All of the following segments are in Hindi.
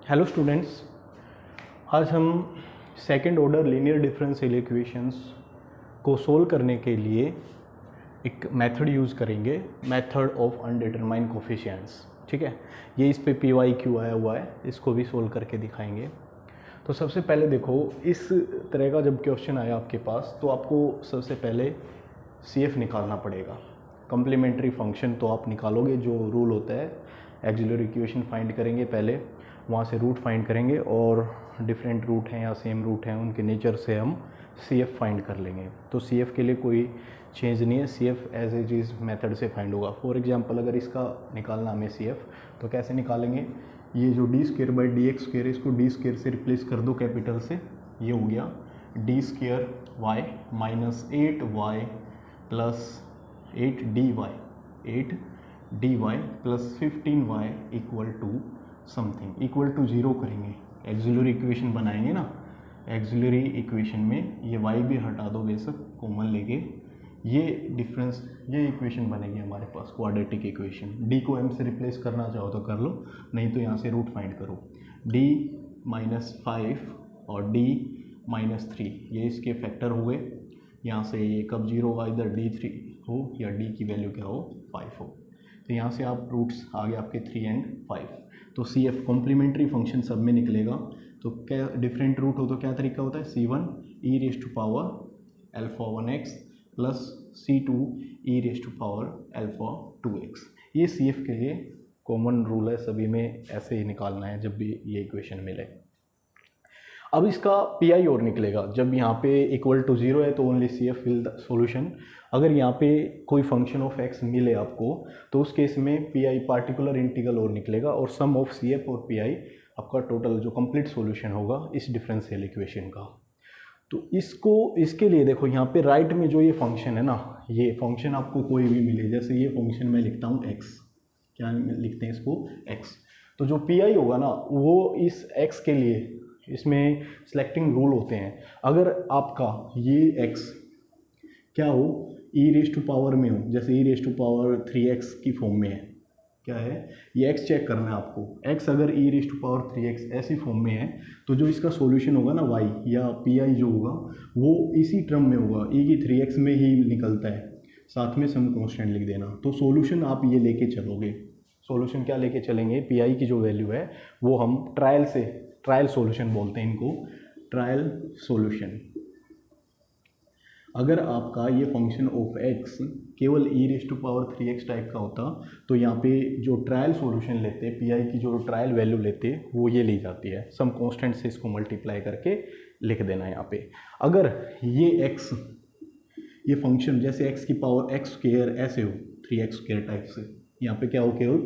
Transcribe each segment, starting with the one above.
हेलो स्टूडेंट्स, आज हम second order linear differential equations को सोल्व करने के लिए एक मेथड यूज़ करेंगे, मेथड ऑफ अनडिटरमाइंड कोफिशिएंट्स। ठीक है, ये इस पे PYQ आया हुआ है, इसको भी सोल्व करके दिखाएंगे। तो सबसे पहले देखो, इस तरह का जब क्वेश्चन आया आपके पास तो आपको सबसे पहले CF निकालना पड़ेगा। कम्प्लीमेंट्री फंक्शन तो आप निकालोगे, जो रूल होता है एक्सिलरी इक्वेशन फाइंड करेंगे पहले, वहाँ से रूट फाइंड करेंगे और डिफरेंट रूट हैं या सेम रूट हैं उनके नेचर से हम CF फाइंड कर लेंगे। तो CF के लिए कोई चेंज नहीं है, CF as it is method से फाइंड होगा। फॉर एग्जांपल अगर इसका निकालना हमें CF, तो कैसे निकालेंगे? ये जो d²/dx² इसको d² से रिप्लेस कर दो कैपिटल से, ये हो गया d² y minus 8y plus 8dy plus 15y equal to something, equal to 0 करेंगे। एक्सिलरी इक्वेशन बनाएंगे ना, एक्सिलरी इक्वेशन में ये y भी हटा दो बेशक कॉमन लेके, ये डिफरेंस, ये इक्वेशन बनेगी हमारे पास क्वाड्रेटिक इक्वेशन। d को m से रिप्लेस करना चाहो तो कर लो, नहीं तो यहाँ से रूट फाइंड करो। d-5 और d-3 ये इसके फैक्टर हुए, यहाँ से ये कब 0 होगा, इधर d3 हो या d की वैल्यू क्या हो, 5 हो। तो यहाँ से आप रूट्स आ गए आपके 3 और 5। तो CF कॉम्प्लीमेंट्री फंक्शन सब में निकलेगा। तो क्या डिफरेंट रूट हो तो क्या तरीका होता है, C1 e⁴α1x plus C2 e⁴α2x। ये CF के लिए कॉमन रूल है, सभी में ऐसे ही निकालना है जब भी ये इक्वेशन मिले। अब इसका PI और निकलेगा, जब यहाँ पे इक्वल टू 0 है तो only CF will the solution. अगर यहाँ पे कोई फंक्शन ऑफ x मिले आपको तो उस केस में PI पार्टिकुलर इंटीग्रल और निकलेगा, और सम ऑफ CF और PI आपका टोटल जो कंप्लीट सॉल्यूशन होगा इस डिफरेंशियल इक्वेशन का। तो इसके लिए देखो, यहाँ पे राइट में जो ये फंक्शन है ना, ये फंक्शन आपको कोई भी मिले, जैसे ये फंक्शन मैं लिखता हूँ x, क्या लिखते हैं इसको, x। तो जो PI होगा ना वो इस x के लिए, इसमें सिलेक्टिंग रूल होते हैं। अगर आपका ये x क्या हो, e⁻ में हो, जैसे e⁻3x की फॉर्म में है, क्या है ये x चेक करना है आपको। x अगर e⁻3x ऐसी फॉर्म में है तो जो इसका सॉल्यूशन होगा ना y या PI जो होगा वो इसी टर्म में होगा, e⁻3x में ही निकलता है, साथ में सम कांस्टेंट लिख देना। तो सॉल्यूशन आप ये लेके चलोगे। सॉल्यूशन क्या लेके चलेंगे, PI की जो वैल्यू है वो हम ट्रायल सॉल्यूशन बोलते हैं इनको, ट्रायल सॉल्यूशन। अगर आपका ये फंक्शन ऑफ x केवल e⁻3x टाइप का होता तो यहाँ पे जो ट्रायल सॉल्यूशन लेते, PI की जो ट्रायल वैल्यू लेते वो ये ली जाती है, सम कांस्टेंट से इसको मल्टीप्लाई करके लिख देना यहाँ पे। अगर ये x, ये फंक्शन जैसे x की पावर x² ऐसे हो, 3x² टाइप से, यहाँ पे क्या हो, केवल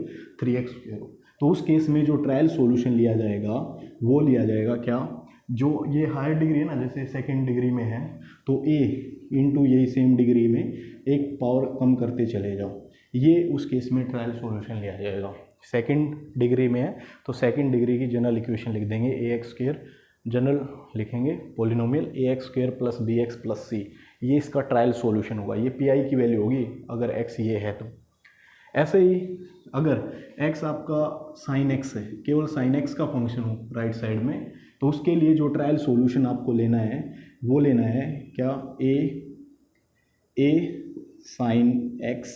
3x² हो, तो उस केस में जो ट्रायल सॉल्यूशन लिया जाएगा वो लिया जाएगा क्या, जो ये हायर डिग्री है ना, जैसे सेकेंड डिग्री में है तो a इंटू यही सेम डिग्री में एक पावर कम करते चले जाओ, ये उस केस में ट्रायल सॉल्यूशन लिया जाएगा। सेकेंड डिग्री में है तो सेकेंड डिग्री की जनरल इक्वेशन लिख देंगे, ax², जनरल लिखेंगे polynomial ax² plus bx plus c, ये इसका ट्रायल सॉल्यूशन होगा। ये PI की वैल्यू होगी अगर x ये है तो। ऐसे ही अगर x आपका sin x है, केवल sin x का फंक्शन हो राइट साइड में, तो उसके लिए जो ट्रायल सॉल्यूशन आपको लेना है वो लेना है क्या, a sin x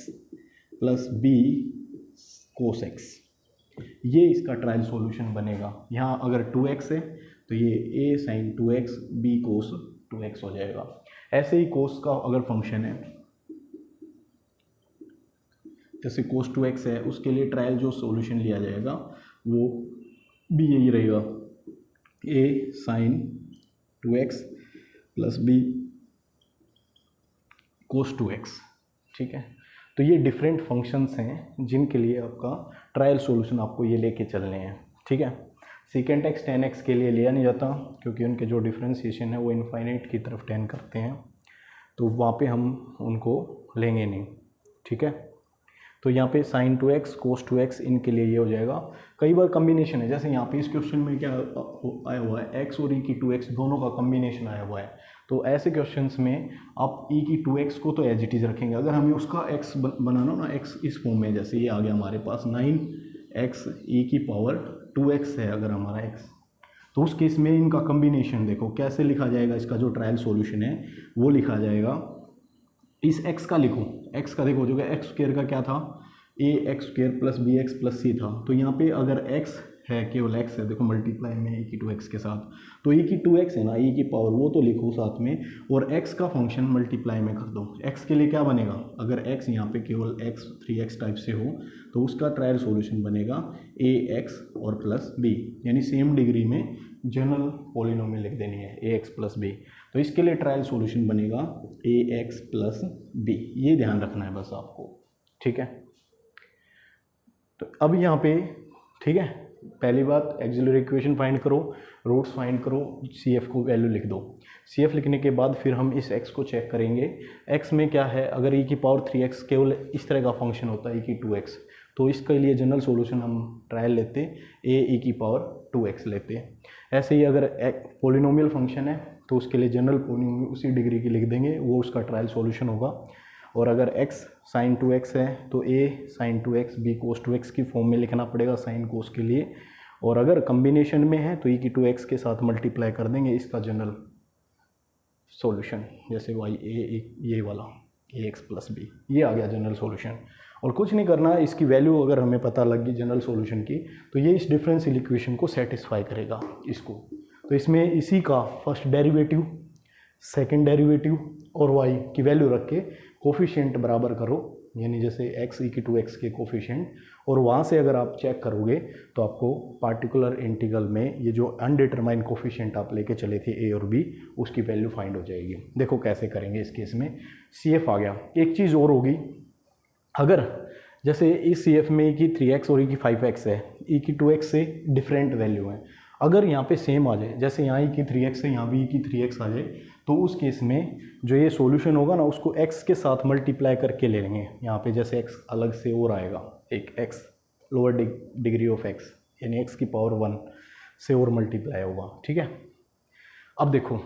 plus b cos x, ये इसका ट्रायल सॉल्यूशन बनेगा। यहाँ अगर 2x है तो ये a sin 2x b cos 2x हो जाएगा। ऐसे ही cos का अगर फंक्शन है, जैसे cos 2x है, उसके लिए ट्रायल जो सॉल्यूशन लिया जाएगा वो भी यही रहेगा, a sin 2x plus b cos 2x। ठीक है, तो ये डिफरेंट फंक्शंस हैं जिनके लिए आपका ट्रायल सॉल्यूशन आपको ये लेके चलने हैं। ठीक है, secant x tan x के लिए लिया नहीं जाता क्योंकि उनके जो डिफरेंशिएशन है वो इनफाइनाइट की तरफ टेंड करते हैं, तो वहाँ पे हम उनको लेंगे नहीं। ठीक है, तो यहाँ पे sin 2x cos 2x इनके लिए ये हो जाएगा। कई बार कम्बिनेशन है, जैसे यहाँ पे इस क्वेश्चन में क्या आया हुआ है, x और e की 2x दोनों का कम्बिनेशन आया हुआ है, तो ऐसे क्वेश्चंस में आप e की 2x को तो एज इट इज़ रखेंगे। अगर हमें उसका x बनाना हो ना, x इस फॉर्म में, जैसे ये आ गया हमारे पास 9 एक्स ई की पावर 2x है अगर हमारा x, तो उस केस में इनका कम्बिनेशन देखो कैसे लिखा जाएगा। इसका जो ट्रायल सॉल्यूशन है वो लिखा जाएगा, इस x का लिखो, x का देखो जो कि एक्स स्क्वायर का क्या था, a x square plus b x plus c था। तो यहाँ पे अगर x है, केवल x है, देखो मल्टीप्लाई में e की 2x के साथ, तो e की 2x है ना, e की पावर वो तो लिखो साथ में, और x का फंक्शन मल्टीप्लाई में कर दो। x के लिए क्या बनेगा, अगर x यहाँ पे केवल x 3x टाइप से हो तो उसका ट्रायल सॉल्यूशन बनेगा ax और प्लस b, यानी सेम डिग्री में जनरल पॉलिनोमियल लिख देनी है ax प्लस b। तो इसके लिए ट्रायल सॉल्यूशन बनेगा ax प्लस b, ये ध्यान रखना है बस आपको, ठीक है। तो अब यहाँ पे ठीक है, पहली बात एक्सिलरी इक्वेशन फाइंड करो, रूट्स फाइंड करो, CF को वैल्यू लिख दो। CF लिखने के बाद फिर हम इस x को चेक करेंगे। x में क्या है, अगर e की पावर 3x केवल इस तरह का फंक्शन होता है e की 2x, तो इसके लिए जनरल सॉल्यूशन हम ट्रायल लेते a e की पावर 2x लेते। ऐसे ही अगर पॉलिनोमियल फंक्शन है तो उसके लिए जनरल पॉलिनोमियल उसी डिग्री की लिख देंगे, वो उसका ट्रायल सॉल्यूशन होगा। और अगर x sin 2x है तो a sin 2x b cos 2x की फॉर्म में लिखना पड़ेगा साइन कोस के लिए। और अगर कम्बिनेशन में है तो e की 2x के साथ मल्टीप्लाई कर देंगे इसका जनरल सॉल्यूशन, जैसे y a ये वाला ax प्लस b, ये आ गया जनरल सॉल्यूशन। और कुछ नहीं करना, इसकी वैल्यू अगर हमें पता लग गई जनरल सॉल्यूशन की, तो ये इस डिफरेंशियल इक्वेशन को सेटिस्फाई करेगा इसको। तो इसमें इसी का फर्स्ट डेरिवेटिव, सेकंड डेरिवेटिव और y की वैल्यू रख के कोफिशिएंट बराबर करो, यानी जैसे x e की 2x के कोफिशिएंट, और वहाँ से अगर आप चेक करोगे तो आपको पार्टिकुलर इंटीग्रल में ये जो अनडिटरमाइन कोफिशिएंट आप लेके चले थे a और b, उसकी वैल्यू फाइंड हो जाएगी। देखो कैसे करेंगे इस केस में। CF आ गया। एक चीज़ और होगी, अगर जैसे इस CF में e की 3x और e की 5x है, e की 2x से डिफरेंट वैल्यू है, अगर यहाँ पे सेम आ जाए, जैसे यहाँ e की 3x है, यहाँ भी e की 3x आ जाए, तो उस केस में जो ये सॉल्यूशन होगा ना उसको x के साथ मल्टीप्लाई करके ले लेंगे। यहाँ पे जैसे x अलग से और आएगा, एक x lower degree of x, यानी x की पावर 1 से और मल्टीप्लाई होगा, ठीक है। अब देखो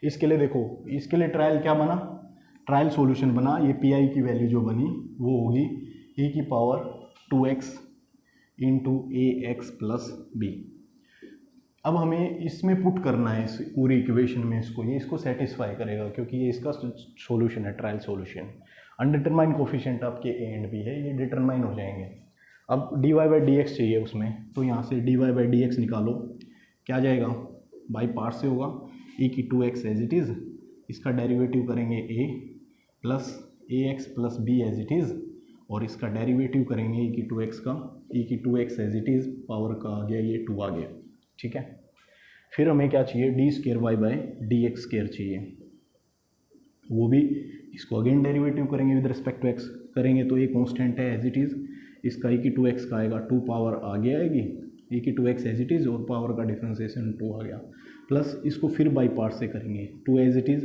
इसके लिए, देखो इसके लिए ट्रायल क्या बना, ट्रायल सॉल्यूशन बना, ये पी की वैल्यू जो बनी वो होगी e की power 2x into a x plus B. अब हमें इसमें पुट करना है इस पूरी इक्वेशन में इसको, ये इसको सेटिस्फाई करेगा क्योंकि ये इसका सॉल्यूशन है, ट्रायल सॉल्यूशन। अनडिटरमाइन कोफिशिएंट आपके ए एंड बी है, ये डिटरमाइन हो जाएंगे। अब dy बाई डी एक्स चाहिए उसमें, तो यहाँ से dy बाई डी एक्स निकालो, क्या जाएगा, बाई पार्ट से होगा e की 2x एज इट इज़, इसका डेरिवेटिव करेंगे a plus a x plus b as it is, और इसका डेरिवेटिव करेंगे e की 2x का, e की 2x as it is, power का आ गया ये 2 आ गया, ठीक है। फिर हमें क्या चाहिए, d square y by d x square चाहिए, वो भी इसको अगेन डेरिवेटिव करेंगे विद रिस्पेक्ट टू एक्स करेंगे, तो ये कांस्टेंट है एज इट इज़, इसका e की 2x का आएगा 2 पावर आगे आएगी, e की 2x एज इट इज़ और पावर का डिफ्रेंसिएशन 2 आ गया, प्लस इसको फिर बाई पार्ट से करेंगे 2 as it is,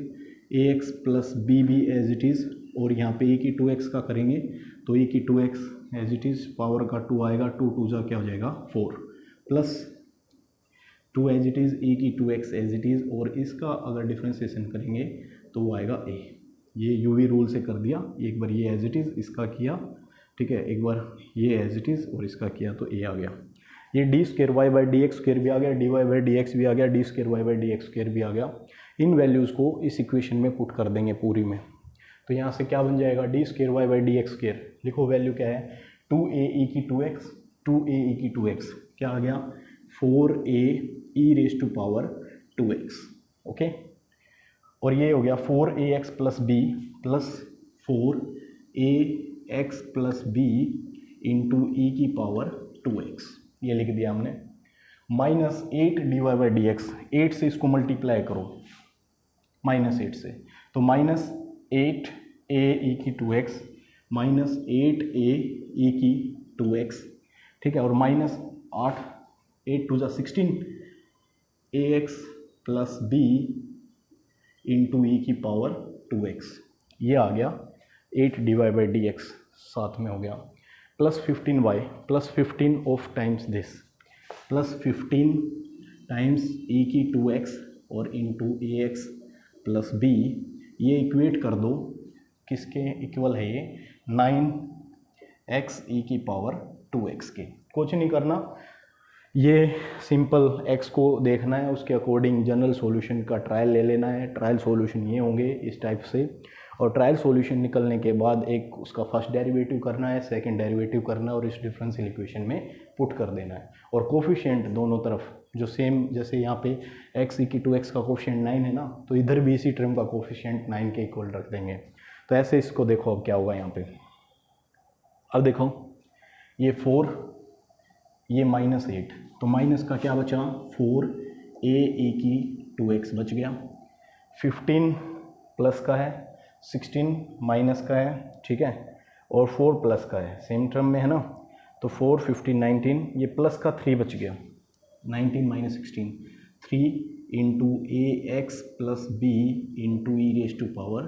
a x plus b b as it is, और यहाँ पे e की 2x का करेंगे तो e की 2x as it is, power का 2 आएगा, 2 2 जा क्या हो जाएगा 4, plus 2 as it is, e की 2x एज इट इज़, और इसका अगर डिफ्रेंसिएशन करेंगे तो वो आएगा a। ये यूवी रूल से कर दिया, एक बार ये एज इट इज़ इसका किया, ठीक है, एक बार ये एज इट इज़ और इसका किया तो a आ गया। ये d square y by d x square भी आ गया, d y by d x भी आ गया, d square y by d x square भी आ गया। इन वैल्यूज़ को इस इक्वेशन में पुट कर देंगे पूरी में, तो यहाँ से क्या बन जाएगा, d square y by d x square, लिखो वैल्यू क्या है, 2a e की 2x, 2a e की 2x क्या आ गया, 4a e raise to power 2x, okay. और ये हो गया 4ax plus b plus 4ax plus b into e की पावर 2x, ये लिख दिया हमने, minus 8 d y by d x, 8 से इसको मल्टीप्लाई करो माइनस 8 से, तो माइनस 8a e की 2x माइनस 8a e की 2x, ठीक है, और माइनस 8 टू ज़ा 16 ax plus b into e की पावर 2x, ये आ गया 8 d y by d x, साथ में हो गया plus 15y plus 15 of times this, plus 15 times e की 2x और into a x plus b, ये इक्वेट कर दो, किसके इक्वल है ये, 9x e की पावर 2x के। कुछ नहीं करना, ये सिंपल x को देखना है, उसके अकॉर्डिंग जनरल सॉल्यूशन का ट्रायल ले लेना है। ट्रायल सॉल्यूशन ये होंगे इस टाइप से, और ट्रायल सॉल्यूशन निकलने के बाद एक उसका फर्स्ट डेरिवेटिव करना है, सेकंड डेरिवेटिव करना है और इस डिफरेंशियल इक्वेशन में पुट कर देना है। और कोफिशिएंट दोनों तरफ जो सेम, जैसे यहाँ पे x की 2x का कोफिशिएंट 9 है ना, तो इधर भी इसी टर्म का कोफिशिएंट 9 के इक्वल रख देंगे। तो ऐसे इसको देखो अब क्या होगा यहाँ पे। अब देखो ये 4, ये -8, तो माइनस का क्या बचा 4a की 2x बच गया। 15 प्लस का है, 16 माइनस का है, ठीक है, और 4 प्लस का है, सेम टर्म में है ना, तो 4 15 19, ये प्लस का 3 बच गया, 19 minus 16, 3 into ax plus b into e raise to power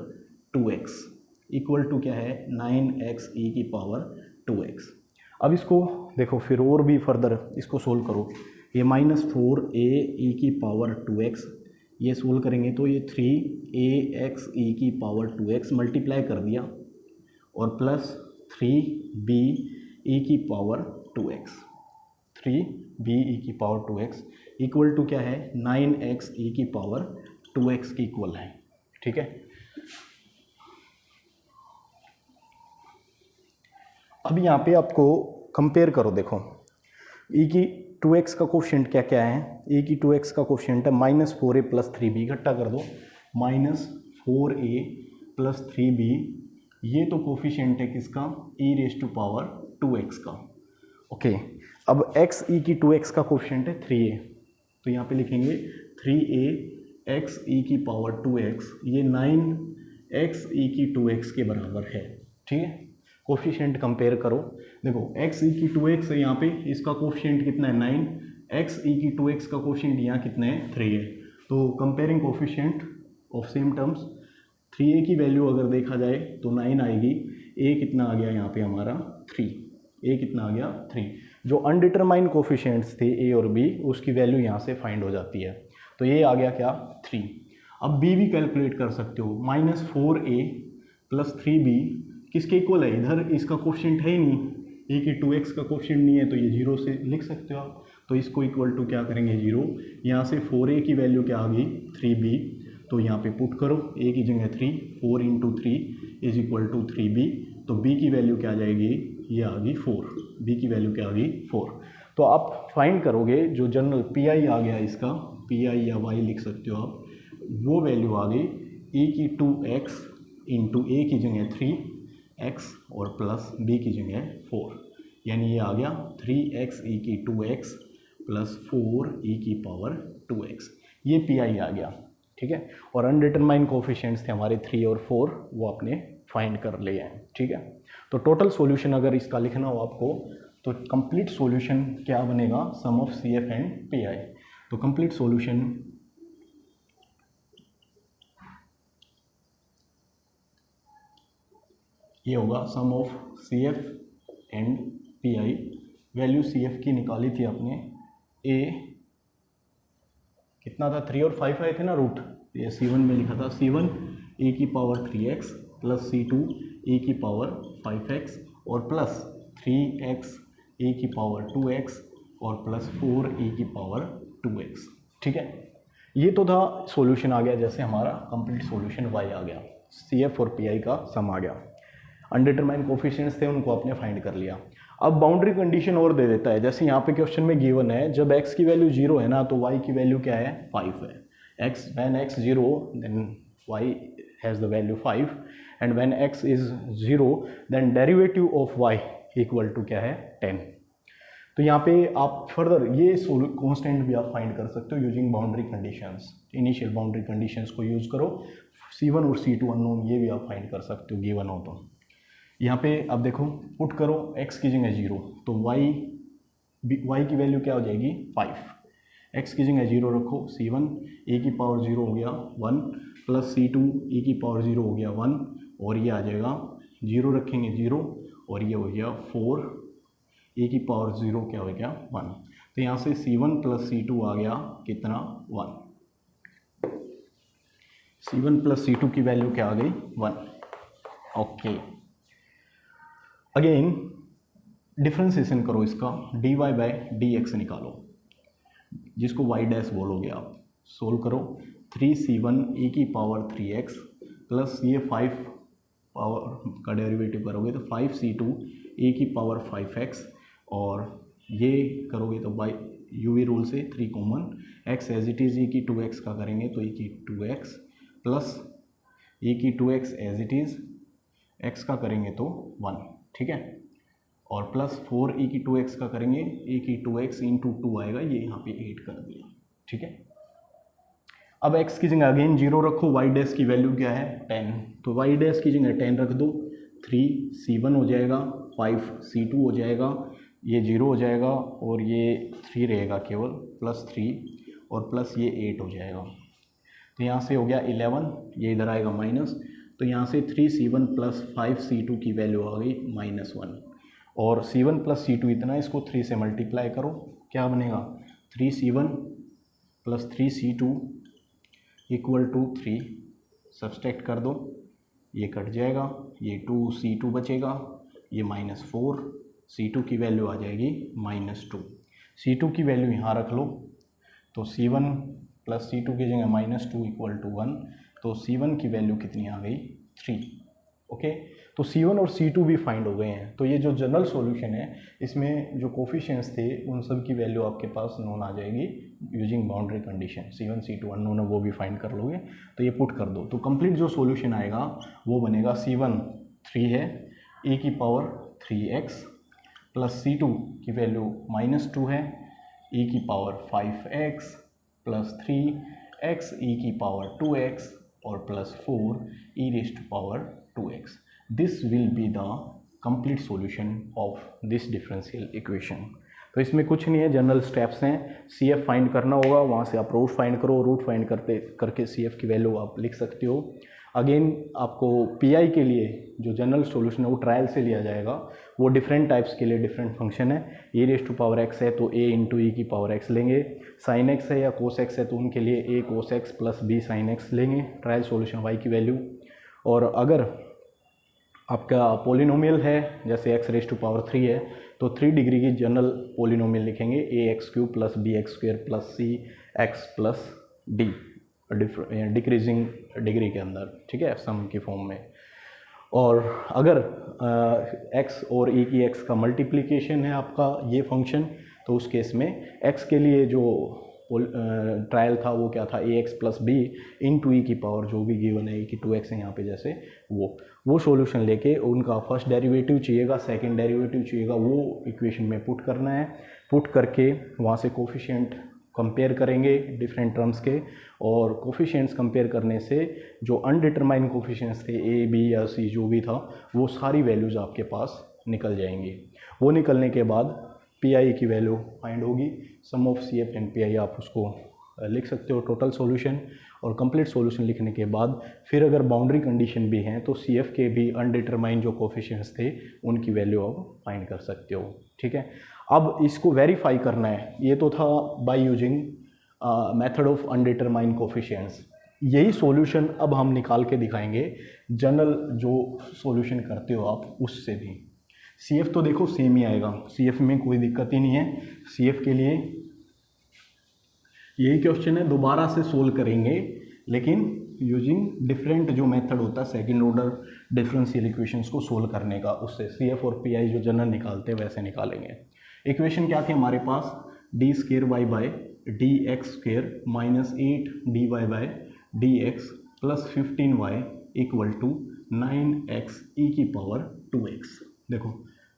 2x equal to क्या है 9x e की पावर 2x। अब इसको देखो फिर और भी फर्दर इसको सोल्व करो। ये -4a e की पावर 2x, ये सोल्व करेंगे तो ये 3ax e की पावर 2x मल्टीप्लाई कर दिया, और प्लस 3b e की पावर 2x, 3b e की पावर 2x इक्वल टू क्या है 9x e की पावर 2x की इक्वल है, ठीक है। अब यहाँ पे आपको कंपेयर करो, देखो e की 2x का कोफिशिएंट क्या क्या है। e की 2x का कोफिशिएंट है -4a प्लस 3b, इकट्ठा कर दो, -4a प्लस 3b, ये तो कोफिशिएंट है किसका e raise to power 2x का, ओके। अब x e की 2x का कोफिशिएंट है 3a, तो यहाँ पे लिखेंगे 3a x e की पावर 2x, ये 9x e की 2x के बराबर है, ठीक है। कोफिशिएंट कंपेयर करो, देखो x e की 2x है, यहाँ पे इसका कोफिशिएंट कितना है 9, x e की 2x का कोफिशिएंट यहाँ कितना है 3 है। तो comparing coefficient of same terms, 3a की वैल्यू अगर देखा जाए तो 9 आएगी, a कितना आ गया यहाँ पे हमारा 3, a कितना आ गया 3। जो अनडिटरमाइंड कोफिशिएंट्स थे a और b, उसकी वैल्यू यहाँ से फाइंड हो जाती है, तो ये आ गया क्या 3। अब b भी कैलकुलेट कर सकते हो, -4a प्लस 3b किसके इक्वल है, इधर इसका कोफिशिएंट है ही नहीं, a की 2x का कोफिशिएंट नहीं है, तो ये 0 से लिख सकते हो आप, तो इसको इक्वल टू क्या करेंगे 0, यहाँ से 4a की वैल्यू क्या आ गई 3b, तो यहाँ पे पुट करो, a की जगह 3, 4 into 3 is equal to 3b, तो b की वैल्यू क्या आ जाएगी, ये आ गई 4, b की वैल्यू क्या आ गई 4। तो आप फाइंड करोगे जो जनरल pi आ गया इसका, pi या y लिख सकते हो आप, वो वैल्यू आ गई e की 2x इंटू a की जगह 3x और प्लस b की जगह 4, यानी ये आ गया 3x e की 2x प्लस 4 e की पावर 2x, ये pi आ गया, ठीक है। और अनडिटरमाइंड कोफिशिएंट्स थे हमारे 3 और 4, वो आपने फाइंड कर लिए हैं, ठीक है। तो टोटल सॉल्यूशन अगर इसका लिखना हो आपको, तो कंप्लीट सॉल्यूशन क्या बनेगा, sum of CF and PI। तो कंप्लीट सॉल्यूशन ये होगा sum of CF and PI। Value CF की निकाली थी आपने, a कितना था 3 और 5 आए थे ना रूट, ये C1 में लिखा था, C1 a की power 3x plus C2 a की पावर 5x और प्लस 3x a की पावर 2x और प्लस 4 a की पावर 2x, ठीक है। ये तो था सॉल्यूशन आ गया, जैसे हमारा कंप्लीट सॉल्यूशन y आ गया, CF और PI का सम आ गया। अनडिटरमाइंड कोफिशिएंट्स थे उनको आपने फाइंड कर लिया। अब बाउंड्री कंडीशन और दे देता है, जैसे यहाँ पे क्वेश्चन में गिवन है, जब x की वैल्यू 0 है ना, तो y की वैल्यू क्या है 5 है। when x 0 then y has the value 5 and when x is 0 then derivative of y equal to क्या है 10। तो यहाँ पे आप फर्दर ये कांस्टेंट भी आप फाइंड कर सकते हो using boundary conditions, initial boundary conditions को यूज करो, C1 और C2 अननोन ये भी आप फाइंड कर सकते हो गिवन हो तो। यहाँ पे अब देखो पुट करो x की जगह 0, तो y की वैल्यू क्या हो जाएगी 5, x की जगह 0 रखो, C1 a की पावर 0 हो गया 1 प्लस C2 e की पावर 0 हो गया 1, और ये आ जाएगा 0 रखेंगे 0 और ये हो गया 4 a की पावर 0 क्या हो गया 1, तो यहाँ से C1 प्लस C2 आ गया कितना 1, C1 प्लस C2 की वैल्यू क्या आ गई 1, ओके। अगेन डिफ्रेंसिएशन करो इसका, dy बाई डी एक्स निकालो, जिसको y डैश बोलोगे आप। सोल्व करो, 3c1 e की पावर 3x प्लस ये 5 पावर का डेरिवेटिव करोगे तो 5c2 e की पावर 5x, और ये करोगे तो बाई यूवी रूल से 3 common, x as it is e की 2x का करेंगे तो e की 2x प्लस e की 2x as it is x का करेंगे तो 1, ठीक है, और प्लस 4 e की 2x का करेंगे, e की 2x इंटू 2 आएगा, ये यहाँ पे 8 कर दिया, ठीक है। अब x की जगह अगेन 0 रखो, y डैश की वैल्यू क्या है 10, तो y डैश की जगह 10 रख दो, 3c1 हो जाएगा, 5c2 हो जाएगा, ये 0 हो जाएगा और ये 3 रहेगा केवल, प्लस 3 और प्लस ये 8 हो जाएगा, तो यहाँ से हो गया 11, ये इधर आएगा माइनस, तो यहाँ से 3c1 प्लस 5c2 की वैल्यू आ गई -1, और c1 प्लस c2 इतना, इसको 3 से मल्टीप्लाई करो, क्या बनेगा 3c1 plus 3c2 equal to 3, subtract कर दो, ये कट जाएगा, ये 2c2 बचेगा, ये -4, c2 की वैल्यू आ जाएगी -2, c2 की वैल्यू यहाँ रख लो, तो c1 प्लस c2 की जगह -2 इक्वल टू 1, तो c1 की वैल्यू कितनी आ गई 3, ओके। तो c1 और c2 भी फाइंड हो गए हैं, तो ये जो जनरल सॉल्यूशन है इसमें जो कोफिशिएंट्स थे उन सब की वैल्यू आपके पास नोन आ जाएगी using boundary condition, c1 c2 unknown है वो भी फाइंड कर लोगे, तो ये पुट कर दो, तो कंप्लीट जो सॉल्यूशन आएगा वो बनेगा c1 3 है, e की पावर 3x प्लस c2 की वैल्यू -2 है, e की power 5x plus 3x e की पावर 2x और plus 4 e raise to power 2x। This will be the complete solution of this differential equation. तो इसमें कुछ नहीं है, जनरल स्टेप्स हैं, CF फाइंड करना होगा, वहाँ से आप रूट फाइंड करो, रूट फाइंड करके CF की वैल्यू आप लिख सकते हो। अगेन आपको PI के लिए जो जनरल सॉल्यूशन है वो ट्रायल से लिया जाएगा, वो डिफरेंट टाइप्स के लिए डिफरेंट फंक्शन है, ए रेज़ टू पावर x है तो a इंटू ई की पावर x लेंगे, साइन x है या कोस x है तो उनके लिए a cos x plus b sine x लेंगे, ट्रायल सॉल्यूशन y की वैल्यू। और अगर आपका पोलिनोमियल है जैसे x रेज़ टू पावर 3 है तो 3 डिग्री की जनरल पोलिनोमियल लिखेंगे, ax³ plus bx² plus cx plus d, decreasing degree के अंदर, ठीक है, सम की फॉर्म में। और अगर x और e की x का मल्टीप्लिकेशन है आपका ये फंक्शन, तो उस केस में x के लिए जो ट्रायल था वो क्या था, ax plus b into e की पावर जो भी गिवन है, e की 2x है यहाँ पे जैसे, वो सॉल्यूशन लेके उनका फर्स्ट डेरिवेटिव चाहिएगा, सेकंड डेरिवेटिव चाहिएगा, वो इक्वेशन में पुट करना है, पुट करके वहाँ से कोफिशिएंट कंपेयर करेंगे डिफरेंट टर्म्स के, और कोफिशिएंट्स कंपेयर करने से जो अनडिटरमाइंड कोफिशिएंट्स थे a b या c जो भी था वो सारी वैल्यूज़ आपके पास निकल जाएंगी। वो निकलने के बाद PI की वैल्यू फाइंड होगी, सम ऑफ CF एंड PI आप उसको लिख सकते हो टोटल सॉल्यूशन, और कंप्लीट सॉल्यूशन लिखने के बाद फिर अगर बाउंड्री कंडीशन भी हैं तो CF के भी अनडिटरमाइंड जो कोफिशिएंट्स थे उनकी वैल्यू आप फाइंड कर सकते हो, ठीक है। अब इसको वेरीफाई करना है, ये तो था by using method of undetermined coefficients, यही सॉल्यूशन अब हम निकाल के दिखाएंगे जनरल जो सॉल्यूशन करते हो आप उससे भी। CF तो देखो सेम ही आएगा, CF में कोई दिक्कत ही नहीं है, CF के लिए यही क्वेश्चन है, दोबारा से सोल्व करेंगे लेकिन यूजिंग डिफरेंट जो मेथड होता है सेकंड ऑर्डर डिफरेंशियल इक्वेशंस को सोल्व करने का, उससे CF और PI जो जनरल निकालते हैं वैसे निकालेंगे। इक्वेशन क्या थी हमारे पास, d² by dx² minus 8dy by dx plus 15y equal to 9x e की पावर 2x। देखो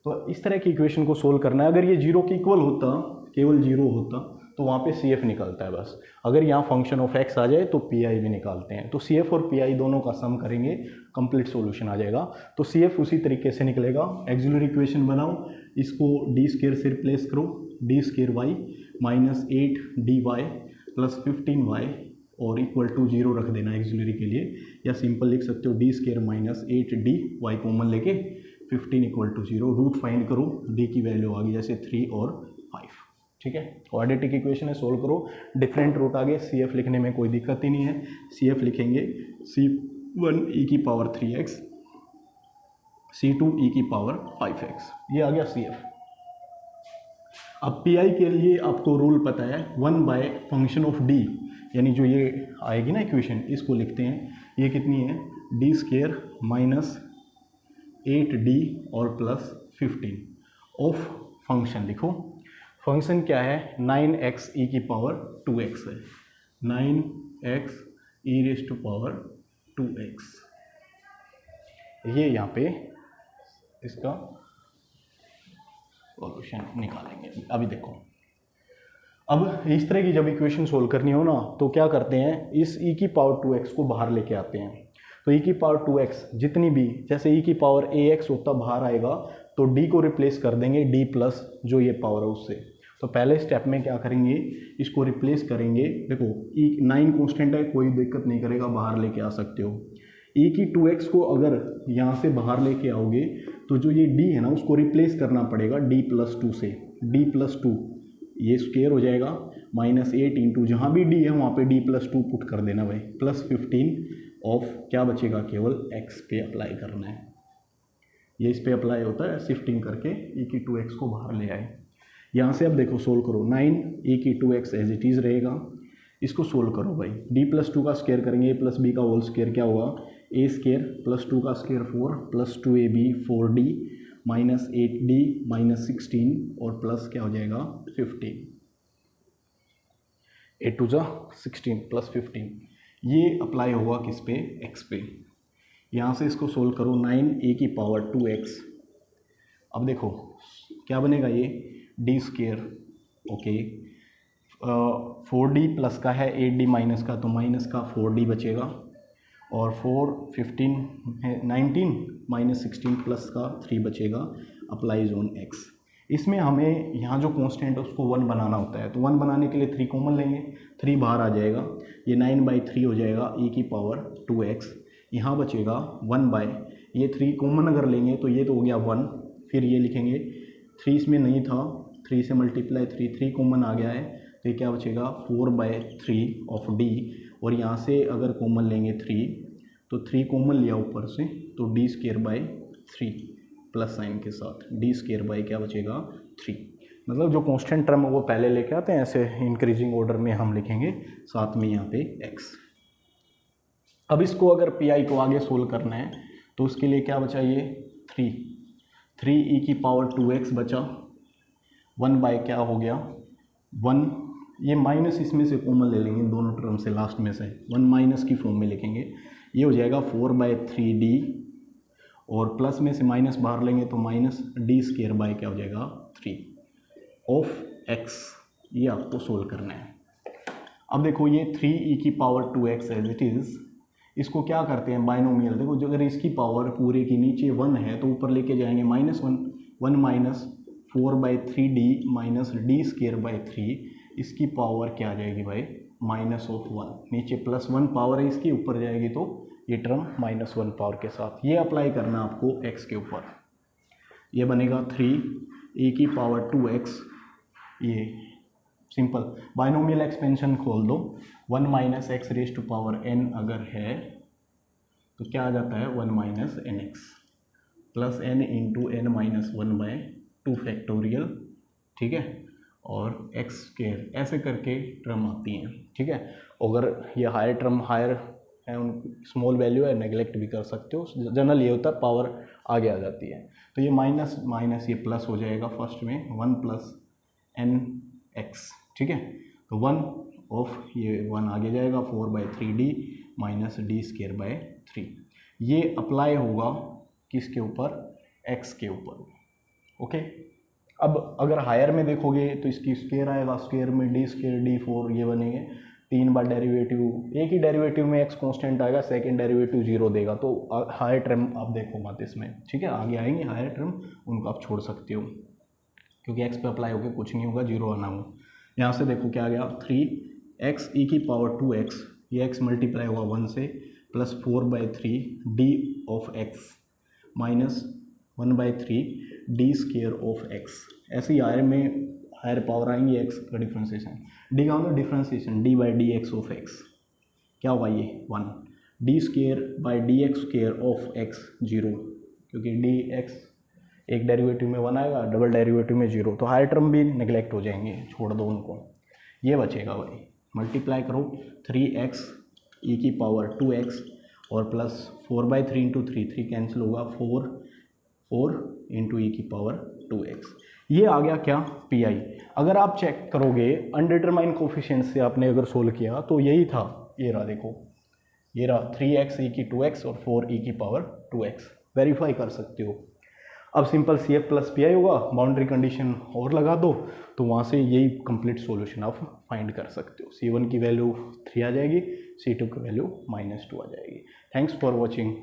तो इस तरह की इक्वेशन को सोल्व करना है, अगर ये 0 के इक्वल होता, केवल 0 होता तो वहाँ पे CF निकलता है बस, अगर यहाँ फंक्शन ऑफ x आ जाए तो PI भी निकालते हैं, तो CF और PI दोनों का सम करेंगे कंप्लीट सॉल्यूशन आ जाएगा। तो CF उसी तरीके से निकलेगा, एक्सिलरी इक्वेशन बनाओ, इसको d² से रिप्लेस करो, d² minus 8dy plus 15y और इक्वल टू 0 रख देना एक्सिलरी के लिए, या सिंपल लिख सकते हो d² minus 8d y common लेके 15 इक्वल टू 0, रूट फाइंड करो, d की वैल्यू आ गई जैसे 3 और 5, ठीक है। क्वाड्रेटिक इक्वेशन है, सोल्व करो, डिफरेंट रूट आगे, CF लिखने में कोई दिक्कत ही नहीं है, CF लिखेंगे c1 e की पावर 3x, c2 e की पावर 5x, ये आ गया CF। अब पी आई के लिए आपको रूल पता है, 1/फंक्शन ऑफ डी, यानी जो ये आएगी ना इक्वेशन, इसको लिखते हैं, ये कितनी है, डी स्क्वायर माइनस 8d और प्लस 15 ऑफ फंक्शन। लिखो फंक्शन क्या है, 9x e की पावर 2x है, 9x e raise to power 2x। ये यहाँ पे इसका सॉल्यूशन निकालेंगे। अभी देखो, अब इस तरह की जब इक्वेशन सोल्व करनी हो ना, तो क्या करते हैं, इस e की पावर 2x को बाहर लेके आते हैं। तो e की पावर 2x जितनी भी, जैसे e की पावर ax होता बाहर आएगा, तो d को रिप्लेस कर देंगे d प्लस जो ये पावर है उससे। तो पहले स्टेप में क्या करेंगे, इसको रिप्लेस करेंगे। देखो e 9 कॉन्स्टेंट है, कोई दिक्कत नहीं करेगा, बाहर लेके आ सकते हो। e की 2x को अगर यहाँ से बाहर लेके आओगे तो जो ये d है ना, उसको रिप्लेस करना पड़ेगा d प्लस 2 से। d प्लस 2 ये स्क्वायर हो जाएगा, माइनस 8 इंटू जहाँ भी d है वहाँ पे d प्लस 2 पुट कर देना भाई, प्लस 15 ऑफ क्या बचेगा, केवल x पे अप्लाई करना है। ये इस पे अप्लाई होता है, शिफ्टिंग करके e की 2x को बाहर ले आए। यहाँ से अब देखो सोल्व करो, 9 e की 2x एज इट इज़ रहेगा, इसको सोल्व करो भाई। d प्लस 2 का स्क्वायर करेंगे, a प्लस b का होल स्क्वायर क्या होगा, a स्क्वायर प्लस 2 का square 4 plus 2ab 4d minus 8d minus 16 और प्लस क्या हो जाएगा 15, 8 टू जा 16 प्लस 15। ये अप्लाई होगा किस पे, x पे। यहाँ से इसको सोल्व करो, 9a की पावर 2x। अब देखो क्या बनेगा, ये d square, okay, 4d plus का है 8d माइनस का, तो माइनस का 4d बचेगा, और 4 15 19 माइनस 16 प्लस का 3 बचेगा, अप्लाई जोन x। इसमें हमें यहाँ जो कांस्टेंट है उसको 1 बनाना होता है, तो 1 बनाने के लिए 3 कॉमन लेंगे, 3 बाहर आ जाएगा, ये 9/3 हो जाएगा e की पावर 2x। यहाँ बचेगा 1 ये 3 कॉमन अगर लेंगे तो ये तो हो गया 1, फिर ये लिखेंगे 3 इसमें नहीं था, 3 से मल्टीप्लाई 3 कॉमन आ गया है, तो ये क्या बचेगा 4/3 ऑफ d, और यहाँ से अगर कॉमन लेंगे 3 तो 3 कॉमन लिया ऊपर से, तो d square by 3 plus sign के साथ, d स्क्वायर बाय क्या बचेगा 3। मतलब जो कांस्टेंट टर्म है वो पहले लेके आते हैं, ऐसे इंक्रीजिंग ऑर्डर में हम लिखेंगे, साथ में यहाँ पे x। अब इसको अगर पी को आगे सोल्व करना है तो उसके लिए क्या बचा, ये 3 e की पावर 2x बचा, 1 क्या हो गया 1, ये माइनस इसमें से कॉमन ले लेंगे दोनों टर्म से, लास्ट में से 1 माइनस की फॉर्म में लिखेंगे, ये हो जाएगा 4/3d, और प्लस में से माइनस बाहर लेंगे तो माइनस d स्क्वायर बाय क्या हो जाएगा 3 ऑफ x। ये आपको सोल्व करना है। अब देखो ये 3e की power 2x as it is, इसको क्या करते हैं बाइनोमियल। देखो जो अगर इसकी पावर पूरे की नीचे 1 है तो ऊपर लेके जाएंगे -1, 1 minus 4/3d minus d square by 3, इसकी पावर क्या आ जाएगी भाई -1, नीचे +1 पावर है इसकी, ऊपर जाएगी तो ये टर्म -1 पावर के साथ। ये अप्लाई करना आपको x के ऊपर, ये बनेगा 3e की पावर 2x, ये सिंपल बाइनोमियल एक्सपेंशन खोल दो, 1 minus x raise to power n अगर है तो क्या आ जाता है 1 minus nx plus n into n minus 1/2 factorial, ठीक है, और x स्क्वायर, ऐसे करके टर्म आती हैं, ठीक है। अगर ये हायर टर्म हायर है, उन स्मॉल वैल्यू है, नेगलेक्ट भी कर सकते हो, जनरल ये होता है पावर आगे आ जाती है। तो ये माइनस माइनस ये प्लस हो जाएगा, फर्स्ट में 1 प्लस nx, ठीक है, तो 1 ऑफ ये 1 आगे जाएगा, 4/3d minus d square by 3। ये अप्लाई होगा किसके ऊपर, x के ऊपर, ओके। अब अगर हायर में देखोगे तो इसकी स्क्वायर आएगा, स्क्वायर में d स्क्वायर d4 ये बनेंगे, 3 बार डेरिवेटिव, एक ही डेरिवेटिव में x कांस्टेंट आएगा, सेकंड डेरिवेटिव 0 देगा, तो हायर टर्म आप देखो मत इसमें, ठीक है, आगे आएंगे हायर टर्म, उनको आप छोड़ सकते हो क्योंकि x पे अप्लाई होकर कुछ नहीं होगा, 0 आना हो। यहाँ से देखो क्या आ गया 3x e की पावर 2x, ये x मल्टीप्लाई होगा 1 से, plus 4/3 d of x minus 1/3 d square of x। ऐसे ही हायर में हायर पावर आएंगी x का डिफ्रेंसिएशन, d का मतलब डिफ्रेंसिएशन, d/dx ऑफ x क्या होगा ये 1, d square by dx square of x 0, क्योंकि dx एक डेरिवेटिव में 1 आएगा, डबल डेरिवेटिव में 0, तो हायर टर्म भी नेग्लेक्ट हो जाएंगे, छोड़ दो उनको। ये बचेगा भाई, मल्टीप्लाई करो 3x e की पावर 2x और प्लस 4/3 इंटू 3 कैंसिल होगा, 4 इंटू ई की पावर 2x। ये आ गया क्या, पी आई। अगर आप चेक करोगे अनडिटरमाइंड कोफिशिएंट से आपने अगर सोल्व किया तो यही था, ये रहा देखो, ये रहा 3x e की 2x और 4 e की पावर 2x, वेरीफाई कर सकते हो। अब simple c f plus p i होगा, बाउंड्री कंडीशन और लगा दो तो वहाँ से यही कंप्लीट सॉल्यूशन आप फाइंड कर सकते हो। C1 की वैल्यू 3 आ जाएगी, C2 की वैल्यू -2 आ जाएगी। Thanks for watching.